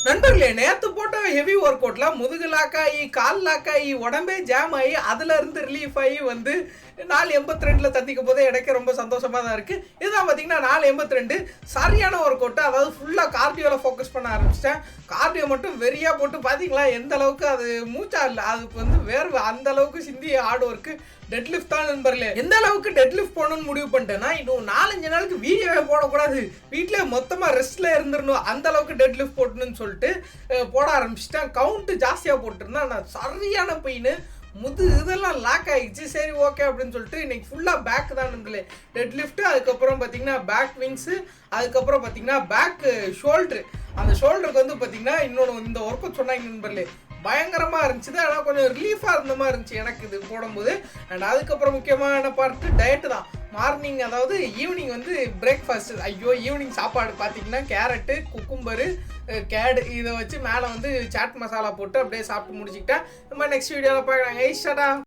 நண்பர்களே, நேத்து போட்ட ஹெவி ஒர்க் அவுட்ல முதுகு லாக் ஆகி, கால் லாக் ஆகி, உடம்பே ஜாம் ஆகி, அதுல இருந்து ரிலீஃப் ஆகி வந்து 4:82ல தந்திக்கும் போதே எனக்கு ரொம்ப சந்தோஷமா தான் இருக்கு. இதுதான் பார்த்தீங்கன்னா 4:82 சரியான ஒர்க் அவுட். அதாவது ஃபுல்லா கார்டியோல ஃபோக்கஸ் பண்ண ஆரம்பிச்சிட்டேன். கார்டியோ மட்டும் வெறியா போட்டு பார்த்தீங்களா எந்த அளவுக்கு அது மூச்சா இல்லை, அதுக்கு வந்து வேர்வை அந்த அளவுக்கு சிந்தி ஹார்ட் ஒர்க்கு. டெட் லிஃப்ட் தான் நண்பர்களே. எந்த அளவுக்கு டெட் லிஃப்ட் போடணும்னு முடிவு பண்ணிட்டேன்னா, இன்னும் 4-5 நாளுக்கு வீடியோவே போடக்கூடாது, வீட்டில் மொத்தமாக ரெஸ்ட்ல இருந்துடணும், அந்த அளவுக்கு டெட் லிஃப்ட் போட்டணும்னு சொல்லிட்டு போட ஆரம்பிச்சிட்டேன். கவுண்ட் ஜாஸ்தியாக போட்டிருந்தேன். நான் சரியான பெயின், இதெல்லாம் லாக் ஆகிடுச்சு. சரி ஓகே அப்படின்னு சொல்லிட்டு இன்னைக்கு ஃபுல்லாக பேக் தான் நண்பர்களே. டெட் லிஃப்ட்டு, அதுக்கப்புறம் பார்த்தீங்கன்னா பேக் விங்ஸு, அதுக்கப்புறம் பார்த்தீங்கன்னா பேக் ஷோல்ட்ரு. அந்த ஷோல்டருக்கு வந்து பார்த்தீங்கன்னா இன்னொன்று இந்த ஒர்க் அவுட் சொன்னாங்க நண்பர்களே, பயங்கரமாக இருந்துச்சு. ஆனால் கொஞ்சம் ரிலீஃபாக இருந்த மாதிரி இருந்துச்சு எனக்கு இது போடும்போது. அண்ட் அதுக்கப்புறம் முக்கியமான பார்ட்டு டயட்டு தான். மார்னிங் அதாவது ஈவினிங் வந்து பிரேக்ஃபாஸ்ட். ஐயோ, ஈவினிங் சாப்பாடு பார்த்தீங்கன்னா கேரட்டு, குக்கும்பரு, கேடு இதை வச்சு மேலே வந்து சாட் மசாலா போட்டு அப்படியே சாப்பிட்டு முடிச்சுக்கிட்டேன். நம்ம நெக்ஸ்ட் வீடியோவில் பார்க்குறாங்க. ஐஷடா.